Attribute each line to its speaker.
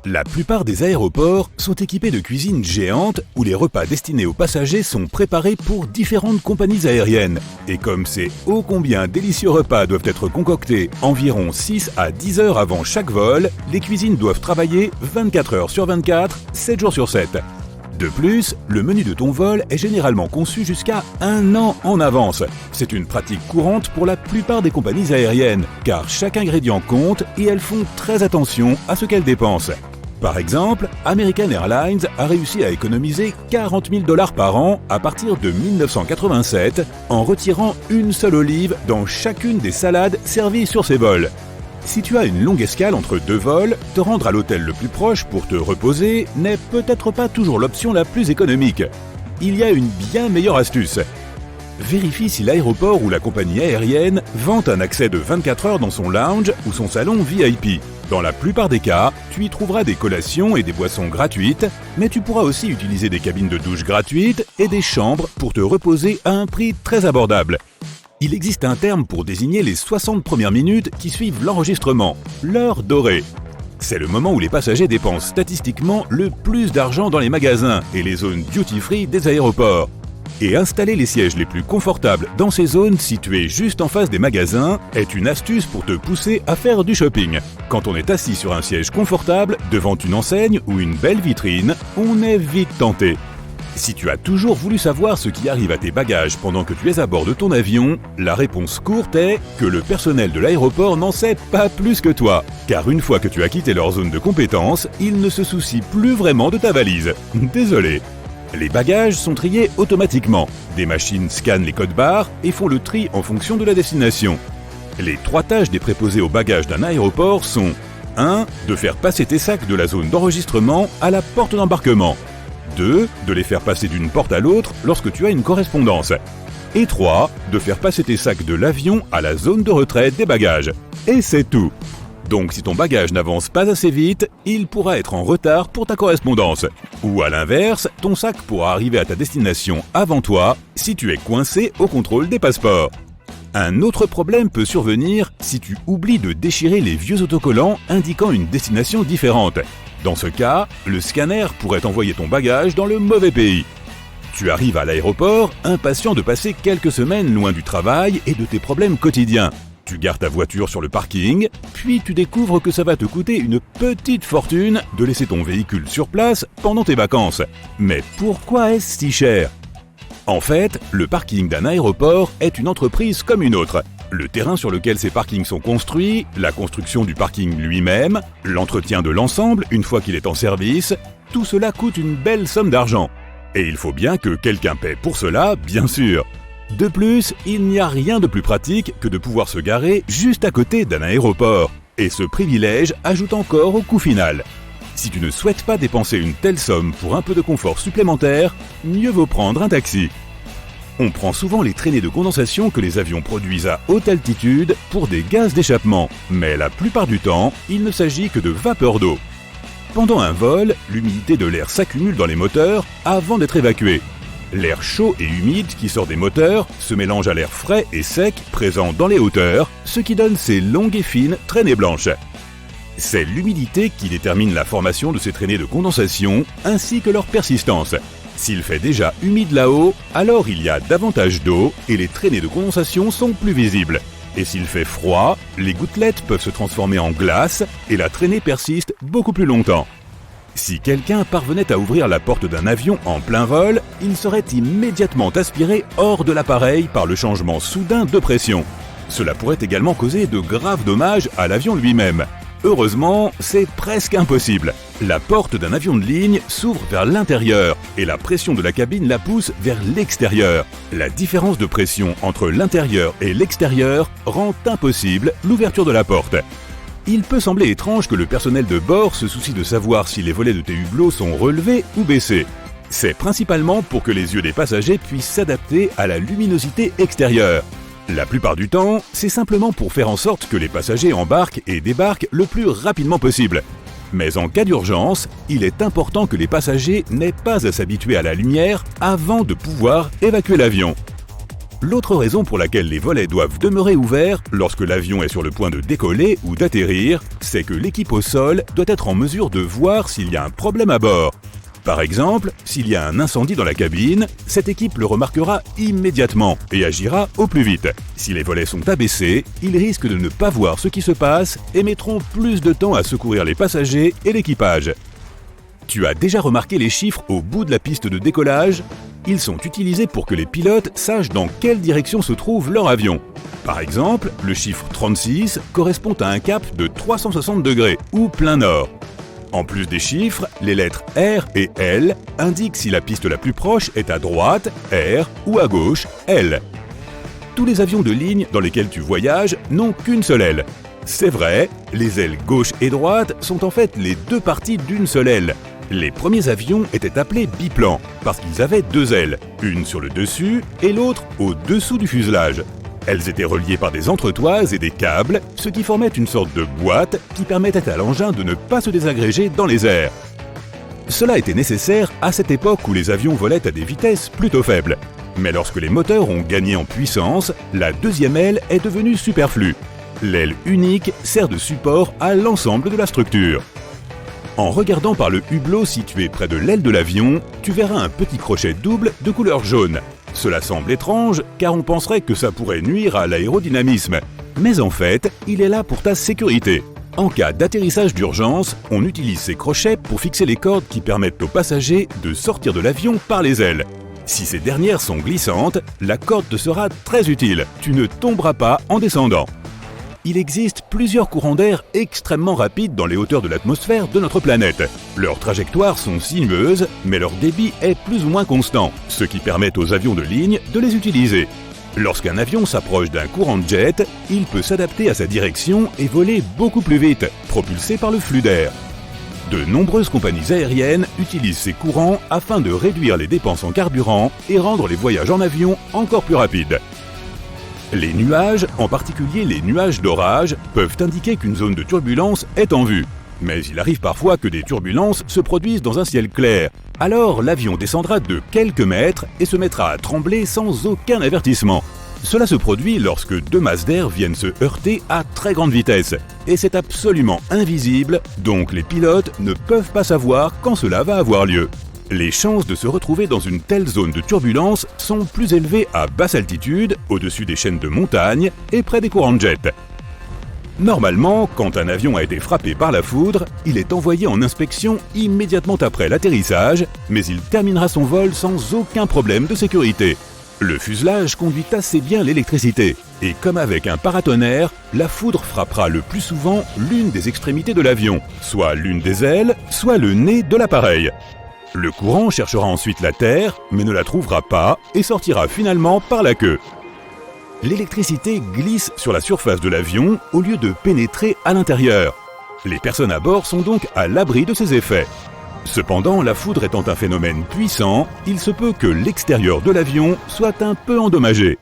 Speaker 1: La plupart des aéroports sont équipés de cuisines géantes où les repas destinés aux passagers sont préparés pour différentes compagnies aériennes. Et comme ces ô combien délicieux repas doivent être concoctés environ 6 à 10 heures avant chaque vol, les cuisines doivent travailler 24 heures sur 24, 7 jours sur 7. De plus, le menu de ton vol est généralement conçu jusqu'à 1 an en avance. C'est une pratique courante pour la plupart des compagnies aériennes, car chaque ingrédient compte et elles font très attention à ce qu'elles dépensent. Par exemple, American Airlines a réussi à économiser 40 000 $ par an à partir de 1987 en retirant une seule olive dans chacune des salades servies sur ses vols. Si tu as une longue escale entre 2 vols, te rendre à l'hôtel le plus proche pour te reposer n'est peut-être pas toujours l'option la plus économique. Il y a une bien meilleure astuce. Vérifie si l'aéroport ou la compagnie aérienne vante un accès de 24 heures dans son lounge ou son salon VIP. Dans la plupart des cas, tu y trouveras des collations et des boissons gratuites, mais tu pourras aussi utiliser des cabines de douche gratuites et des chambres pour te reposer à un prix très abordable. Il existe un terme pour désigner les 60 premières minutes qui suivent l'enregistrement, l'heure dorée. C'est le moment où les passagers dépensent statistiquement le plus d'argent dans les magasins et les zones duty-free des aéroports. Et installer les sièges les plus confortables dans ces zones situées juste en face des magasins est une astuce pour te pousser à faire du shopping. Quand on est assis sur un siège confortable devant une enseigne ou une belle vitrine, on est vite tenté. Si tu as toujours voulu savoir ce qui arrive à tes bagages pendant que tu es à bord de ton avion, la réponse courte est que le personnel de l'aéroport n'en sait pas plus que toi. Car une fois que tu as quitté leur zone de compétence, ils ne se soucient plus vraiment de ta valise. Désolé. Les bagages sont triés automatiquement. Des machines scannent les codes barres et font le tri en fonction de la destination. Les 3 tâches des préposés aux bagages d'un aéroport sont 1. De faire passer tes sacs de la zone d'enregistrement à la porte d'embarquement. 2. De les faire passer d'une porte à l'autre lorsque tu as une correspondance. Et 3. De faire passer tes sacs de l'avion à la zone de retrait des bagages. Et c'est tout. Donc si ton bagage n'avance pas assez vite, il pourra être en retard pour ta correspondance. Ou à l'inverse, ton sac pourra arriver à ta destination avant toi si tu es coincé au contrôle des passeports. Un autre problème peut survenir si tu oublies de déchirer les vieux autocollants indiquant une destination différente. Dans ce cas, le scanner pourrait envoyer ton bagage dans le mauvais pays. Tu arrives à l'aéroport, impatient de passer quelques semaines loin du travail et de tes problèmes quotidiens. Tu gares ta voiture sur le parking, puis tu découvres que ça va te coûter une petite fortune de laisser ton véhicule sur place pendant tes vacances. Mais pourquoi est-ce si cher ? En fait, le parking d'un aéroport est une entreprise comme une autre. Le terrain sur lequel ces parkings sont construits, la construction du parking lui-même, l'entretien de l'ensemble une fois qu'il est en service, tout cela coûte une belle somme d'argent. Et il faut bien que quelqu'un paie pour cela, bien sûr. De plus, il n'y a rien de plus pratique que de pouvoir se garer juste à côté d'un aéroport. Et ce privilège ajoute encore au coût final. Si tu ne souhaites pas dépenser une telle somme pour un peu de confort supplémentaire, mieux vaut prendre un taxi. On prend souvent les traînées de condensation que les avions produisent à haute altitude pour des gaz d'échappement, mais la plupart du temps, il ne s'agit que de vapeur d'eau. Pendant un vol, l'humidité de l'air s'accumule dans les moteurs avant d'être évacuée. L'air chaud et humide qui sort des moteurs se mélange à l'air frais et sec présent dans les hauteurs, ce qui donne ces longues et fines traînées blanches. C'est l'humidité qui détermine la formation de ces traînées de condensation ainsi que leur persistance. S'il fait déjà humide là-haut, alors il y a davantage d'eau et les traînées de condensation sont plus visibles. Et s'il fait froid, les gouttelettes peuvent se transformer en glace et la traînée persiste beaucoup plus longtemps. Si quelqu'un parvenait à ouvrir la porte d'un avion en plein vol, il serait immédiatement aspiré hors de l'appareil par le changement soudain de pression. Cela pourrait également causer de graves dommages à l'avion lui-même. Heureusement, c'est presque impossible. La porte d'un avion de ligne s'ouvre vers l'intérieur et la pression de la cabine la pousse vers l'extérieur. La différence de pression entre l'intérieur et l'extérieur rend impossible l'ouverture de la porte. Il peut sembler étrange que le personnel de bord se soucie de savoir si les volets de tes hublots sont relevés ou baissés. C'est principalement pour que les yeux des passagers puissent s'adapter à la luminosité extérieure. La plupart du temps, c'est simplement pour faire en sorte que les passagers embarquent et débarquent le plus rapidement possible. Mais en cas d'urgence, il est important que les passagers n'aient pas à s'habituer à la lumière avant de pouvoir évacuer l'avion. L'autre raison pour laquelle les volets doivent demeurer ouverts lorsque l'avion est sur le point de décoller ou d'atterrir, c'est que l'équipe au sol doit être en mesure de voir s'il y a un problème à bord. Par exemple, s'il y a un incendie dans la cabine, cette équipe le remarquera immédiatement et agira au plus vite. Si les volets sont abaissés, ils risquent de ne pas voir ce qui se passe et mettront plus de temps à secourir les passagers et l'équipage. Tu as déjà remarqué les chiffres au bout de la piste de décollage ? Ils sont utilisés pour que les pilotes sachent dans quelle direction se trouve leur avion. Par exemple, le chiffre 36 correspond à un cap de 360 degrés ou plein nord. En plus des chiffres, les lettres R et L indiquent si la piste la plus proche est à droite, R, ou à gauche, L. Tous les avions de ligne dans lesquels tu voyages n'ont qu'une seule aile. C'est vrai, les ailes gauche et droite sont en fait les deux parties d'une seule aile. Les premiers avions étaient appelés biplans parce qu'ils avaient deux ailes, une sur le dessus et l'autre au-dessous du fuselage. Elles étaient reliées par des entretoises et des câbles, ce qui formait une sorte de boîte qui permettait à l'engin de ne pas se désagréger dans les airs. Cela était nécessaire à cette époque où les avions volaient à des vitesses plutôt faibles. Mais lorsque les moteurs ont gagné en puissance, la deuxième aile est devenue superflue. L'aile unique sert de support à l'ensemble de la structure. En regardant par le hublot situé près de l'aile de l'avion, tu verras un petit crochet double de couleur jaune. Cela semble étrange car on penserait que ça pourrait nuire à l'aérodynamisme. Mais en fait, il est là pour ta sécurité. En cas d'atterrissage d'urgence, on utilise ces crochets pour fixer les cordes qui permettent aux passagers de sortir de l'avion par les ailes. Si ces dernières sont glissantes, la corde te sera très utile. Tu ne tomberas pas en descendant. Il existe plusieurs courants d'air extrêmement rapides dans les hauteurs de l'atmosphère de notre planète. Leurs trajectoires sont sinueuses, mais leur débit est plus ou moins constant, ce qui permet aux avions de ligne de les utiliser. Lorsqu'un avion s'approche d'un courant de jet, il peut s'adapter à sa direction et voler beaucoup plus vite, propulsé par le flux d'air. De nombreuses compagnies aériennes utilisent ces courants afin de réduire les dépenses en carburant et rendre les voyages en avion encore plus rapides. Les nuages, en particulier les nuages d'orage, peuvent indiquer qu'une zone de turbulence est en vue. Mais il arrive parfois que des turbulences se produisent dans un ciel clair. Alors l'avion descendra de quelques mètres et se mettra à trembler sans aucun avertissement. Cela se produit lorsque deux masses d'air viennent se heurter à très grande vitesse. Et c'est absolument invisible, donc les pilotes ne peuvent pas savoir quand cela va avoir lieu. Les chances de se retrouver dans une telle zone de turbulence sont plus élevées à basse altitude, au-dessus des chaînes de montagnes et près des courants de jet. Normalement, quand un avion a été frappé par la foudre, il est envoyé en inspection immédiatement après l'atterrissage, mais il terminera son vol sans aucun problème de sécurité. Le fuselage conduit assez bien l'électricité, et comme avec un paratonnerre, la foudre frappera le plus souvent l'une des extrémités de l'avion, soit l'une des ailes, soit le nez de l'appareil. Le courant cherchera ensuite la terre, mais ne la trouvera pas et sortira finalement par la queue. L'électricité glisse sur la surface de l'avion au lieu de pénétrer à l'intérieur. Les personnes à bord sont donc à l'abri de ces effets. Cependant, la foudre étant un phénomène puissant, il se peut que l'extérieur de l'avion soit un peu endommagé.